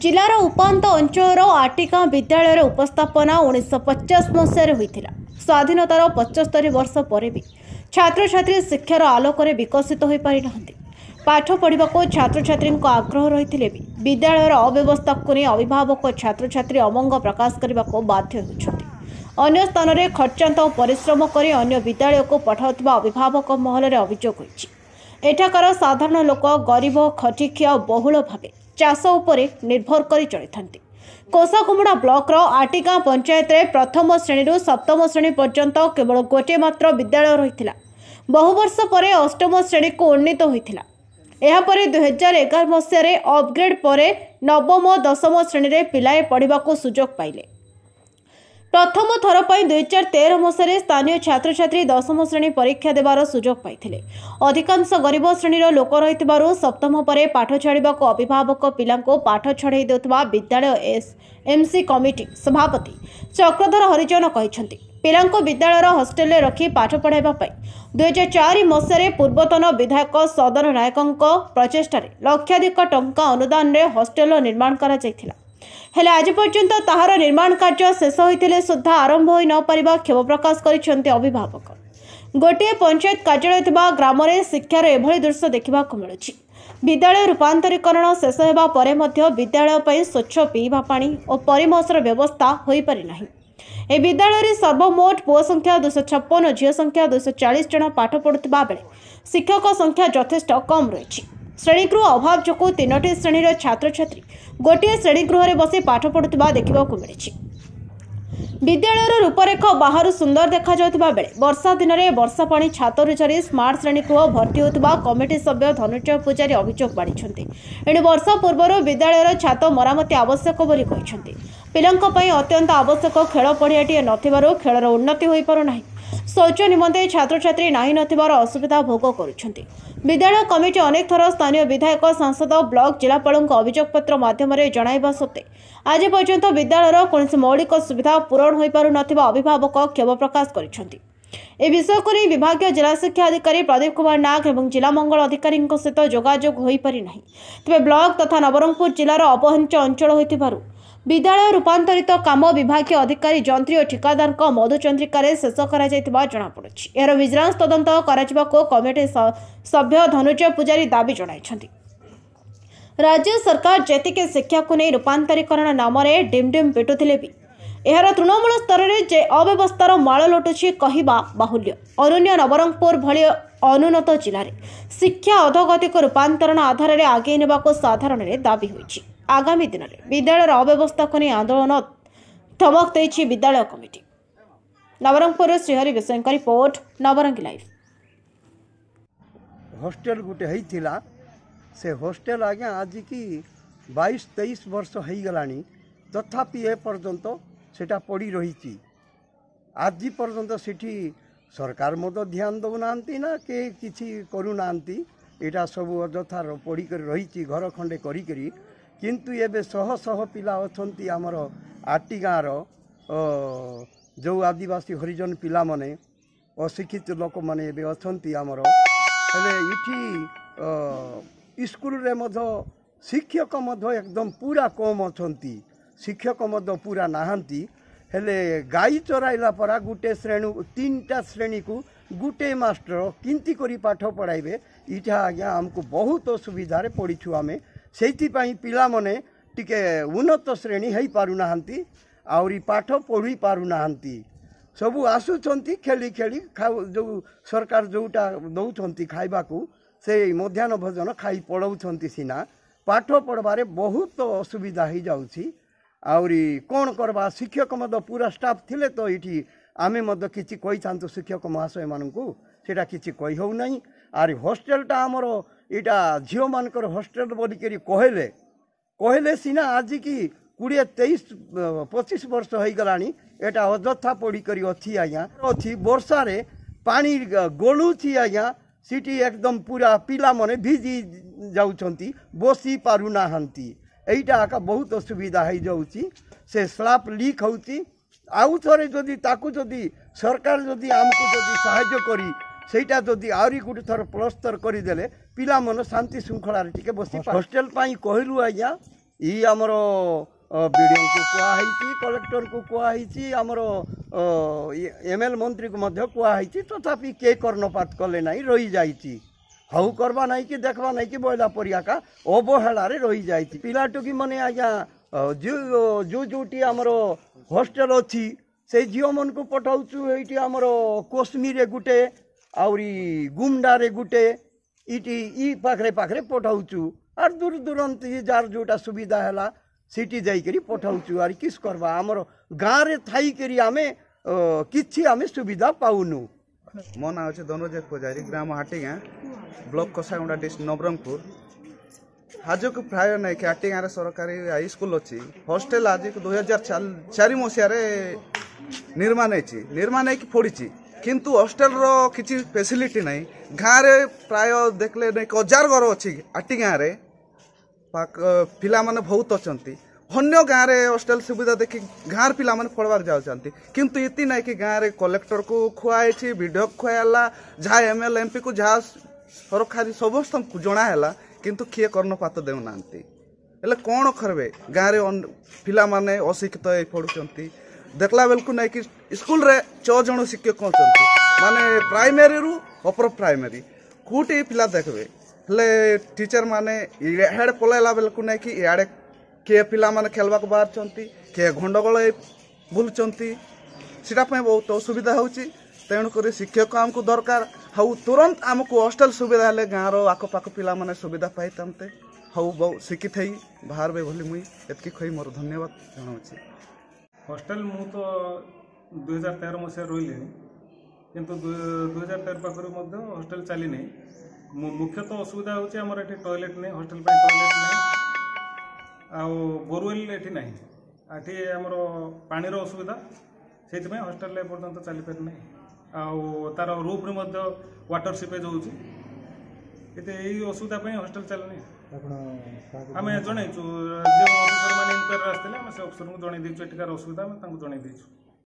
जिलार उपात अंचल आटिका विद्यालय उपस्थापना 1950 मसीह होता। स्वाधीनतार 75 वर्ष पर भी छात्र छात्री शिक्षार आलोक विकसित हो पारि नाहंती। पाठ पढ़ा को छात्र छात्री आग्रह रही भी विद्यालय अव्यवस्था को नहीं अभिभावक छात्र छात्री अमंग प्रकाश करने को बाध्य होती। अन्य स्थान में खर्चांत और परिश्रम कर अन्य विद्यालय को पठाउथिबा अभिभावक महल अभियोग होइछि। एठाकार साधारण लोक गरीब खटिखिया बहुल भाव चाष उपरे निर्भर कर चली था। कोसाकुमुड़ा ब्लॉक आटिका पंचायत रे प्रथम श्रेणी सप्तम श्रेणी पर्यंत केवल गोटे मात्र विद्यालय रही। बहु वर्ष पर अष्टम श्रेणी को उन्नीत होता। यापर 2011 मसीह अपग्रेड पर नवम और दशम श्रेणी में पिलाए पढ़ा को सुजोग पाइले। प्रथम थर पर 2013 मसीह स्थानीय छात्र छात्री दशम श्रेणी परीक्षा देवार सुजोग पाइथिले। अधिकांश गरीब श्रेणीर लोक रही सप्तम पर पाठ छाड़ा को अभिभावक पिला पाठ छड़ाई देउथबा विद्यालय एमसी कमिटी सभापति चक्रधर हरिजन कहते पिला विद्यालय हॉस्टेल रखी पाठ पढ़ाइबा 2004 मसीह पूर्वतन विधायक सदन नायकों प्रचेष्टा लक्षाधिक टंका अनुदान रे हॉस्टेल निर्माण करा जायथिला। हेले आज पर्यंत ताहार निर्माण कार्य शेष होइतिले सुद्धा आरंभ होई न परिबा क्षोभ प्रकाश करिसेंति अभिभावक। गोटे पंचायत कार्यालय थिबा ग्राम रे शिक्षार एभली दृश्य देखिबा को मिलुछि। विद्यालय रूपांतरीकरण शेष हेबा परे मध्य विद्यालय पई स्वच्छ पीवा पानी और परिमसर व्यवस्था होई पारि नाही। ए विद्यालय रे सर्वमोट पुओ संख्या 256 और झियो संख्या 240 जन पाठ पढुथिबा बेले शिक्षक संख्या यथेष्ट कम रही। श्रेणीगृह अभाव जो 3टी श्रेणी छात्र छात्री गोटे श्रेणीगृह में बसी पाठ पढ़ुवा देखा मिली। विद्यालय रूपरेख बाहर सुंदर देखा बेले वर्षा दिन में वर्षा पानी छातर झरी स्मार्ट श्रेणीगृह भर्ती होता कमिटी सभ्य धनुंजय पूजारी अभियोग बाढ़ी। एणे वर्षा पूर्व विद्यालय छात मरामती आवश्यक बोली कहते। पिलांई अत्यंत आवश्यक खेल पड़ियाटे नथिबारु खेलर उन्नति हो पारुना। शौच निमंते छात्र छात्री नाही नथिबार असुविधा भोग करुछंती। विद्यालय कमिटी अनेक थर स्थानीय विधायक सांसद ब्लॉक जिलापाल अभियोग पत्र माध्यम जणाइबा सत्वे आज पर्यंत विद्यालय कौन मौलिक सुविधा पूरण हो पारु नथिबा अभिभावक क्षोभ प्रकाश करिसेंती। ए विषय को नहीं विभागीय जिला शिक्षा अधिकारी प्रदीप कुमार नाग और जिला मंगल अधिकारी सहित जोगाजोग हो पारि नाही। तेबे ब्लॉक तथा नवरंगपुर जिलार अपहंच अंचल होइतिबारु विद्यालय रूपांतरित काम विभागीय अधिकारी जंत्री और ठिकादार मधुचंद्रिकार शेष करापड़ी। यार विजिलेंस तदंत को कमिटी सभ्य धनुंजय पूजारी दाबी जणाइछंती। राज्य सरकार जेतिके शिक्षा को नहीं रूपांतरीकरण नाम डिमडिम पिटुथिले भी यार तृणमूल स्तर में जे अव्यवस्थार माଳ लुटुछि कहवा बाहुल्य। अनन्य नवरंगपुर भली अनुन्नत जिले में शिक्षा अधोगति को रूपांतरण आधार में आगे नेबाको साधारण दाबी होइछि। आगामी दिन में विद्यालय अव्यवस्था को नहीं आंदोलन धमक देछि विद्यालय कमिटी। नवरंगपुर श्रीहरि विषय रिपोर्ट नवरंग लाइव। हॉस्टेल गुटे होइथिला से हॉस्टेल आज्ञा आज की 22-23 वर्ष हो गलानी तथापि ए पर्यंत सेटा पड़ी रही। आज पर्यंत सेठी सरकार मत ध्यान दौनांती ना के किछि करूनांती। एटा सब अजथार पड़ी कर रही घर खंडे करी किंतु एबे शह शह पिला अछंती आमर आटी गाँव जो आदिवासी हरिजन पिला माने अशिक्षित लोक माने एबे अछंती आमर हेले इठी स्कूल रे मध्य शिक्षक मध्य एकदम पूरा कम अछंती। शिक्षक मध्य पूरा नाहंती। हेले गाई चराइला परा गुटे श्रेणी 3टा श्रेणी को गुटे मास्टर किंती करी पाठ पढ़ाइबे इटा आज्ञा हमको बहुत असुविधा पड़ीछु। आमे सेइथिपाई पिला मने टिके उन्नत श्रेणी है पारुनाहांती आउरी पाठ पढ़ी पारुनाहांती। सबू आसुछंती खेली खेली जो सरकार जोटा दौछंती खाइबाकू से मध्याह्न भोजन खाई पढ़ाउछंती सिना पाठ पढ़बारे बहुत असुविधा हो जाउछि। आउरी कौन करबा शिक्षक मद पूरा स्टाफ थिले तो इठी आमे मद किछि कहि थांतु शिक्षक महाशय मानकू सेटा किछि कहि हो नाही। आर हॉस्टेलटा हमर इटा झियो मानकर हॉस्टेल बोलिकरी कहले सिना आज की 20-23-25 वर्ष हो गलानी एटा अजथा पड़ी करी अच्छी आज्ञा अच्छी वर्षा रे पानी गलुची आज्ञा सीटी एकदम पूरा पिला मने भिजी जाउछंती बसी पारुनाहांती। एइटा आका बहुत असुविधा हो जाउची। से स्लाप लीक होउची आउ थरे जदि ताकू जदि सरकार जदि आमको जदि सहायता करी सेटा जदि आउरी गुटे थर प्लस्तर करदेले पिला मन शांति श्रृंखला टिके बसी हॉस्टेल पाई कहलु आज्ञा ଇ ଆମର ବିଡ଼ିଓ को କୁହାହେଇଛି, କଲେକ୍ଟରକୁ କୁହାହେଇଛି, ଆମର ML ମନ୍ତ୍ରୀକୁ ମଧ୍ୟ କୁହାହେଇଛି, ତଥାପି କେ କର୍ଣ୍ଣପାତ କଲେ ନାହିଁ, ରହିଯାଇଛି। ହଉ କରବା ନାହିଁ କି ଦେଖବା ନାହିଁ କି ବୋଇଲା ପରିଆକା ଅବହେଳାରେ ରହିଯାଇଛି। ପିଲାଟୁକି ମାନେ ଆଜ୍ଞା ଯୋଉଠି ଆମର ହଷ୍ଟେଲ ଅଛି ସେଇ ଝିଅମାନଙ୍କୁ ପଠାଉଛୁ। ଏଇଠି ଆମର କୋଶମୀରେ ଗୋଟେ ଆହୁରି ଗୁମଡାରେ ଗୋଟେ ଇଟି ଇ ପାଖରେ ପାଖରେ ପଠାଉଛୁ। ଆର୍ ଦୂର ଦୂରାନ୍ତ ଯାର ଯୋଉଟା ସୁବିଧା ହେଲା ସେଠି ଯାଇକରି ପଠାଉଛୁ। ଆର୍ କିସ୍ କରବା, ଆମର ଗାଁରେ ଥାଇକରି ଆମେ କିଛି ଆମେ ସୁବିଧା ପାଉନୁ। मो ना अच्छे धनुजय पूजारी, ग्राम हाटीगाँ, ब्लॉक कसागुंडा, डिस्ट्रिक्ट नवरंगपुर। आज को प्राय नहीं कि हाटीगाँ सरकारी हाई स्कूल अच्छी हॉस्टेल आज 2004 मसीह निर्माण निर्माण पड़ी किंतु हॉस्टेल रो किसी फैसिलिटी नहीं। गाँव में प्राय देखले नहीं 1000 घर अच्छी हाटीगाँ पिला माने बहुत अच्छा। अन्य गाँव में हॉस्टेल सुविधा देखी गाँव पिला माने पढ़वार जाऊँच किंतु इति नहीं कि गाँव में कलेक्टर को खुआई वीडियो खुआला जहाँ ML MP को जहाँ सरकारी समस्त जनाला किंतु किए कर्णपात देना हेल्ले कौन करबे। गाँव में पिला माने अशिक्षित पढ़ुंट देखला बेलू नहीं कि स्कूल रे 6 जन शिक्षक अच्छा माने प्राइमरी रु अपर प्राइमरी कौटी पिला देखबे हेल्ले टीचर माने इड़े पलैला बेलू नहीं कि इड़े किए पिला माने खेलवा को बाहर किए गंडगोल बुलुंट सीटापी बहुत असुविधा होची। तेणुक शिक्षक आमको दरकार हाउ तुरंत आमको हॉस्टेल सुविधा हेल्ले गाँव आखपाख पिला माने सुविधा पाई हाउ बहुत शिक्षित है बाहर बे बोली मुई एतकी कही मोर धन्यवाद जनाऊँ। हॉस्टेल मु तो 2013 मसीह रही किंतु 2013 पाखर हॉस्टेल चली नहीं। मुख्यतः असुविधा होची हमर एठी टॉयलेट नहीं, हॉस्टेल पे टॉयलेट नहीं आउ बोरवेल एठी नहीं। एठी हमर पानीर असुविधा से हॉस्टेल पर्यंत चली पारि नहीं। आउ तार रूफ रे मध्य वाटर सीपेज होची एते एई असुविधा पे हॉस्टेल चल नहीं। आम जनईचु जो अफिसर मैंने इनक्वारी आसते से अफिसर को जन देचु एटिकार असुविधा जन देचु।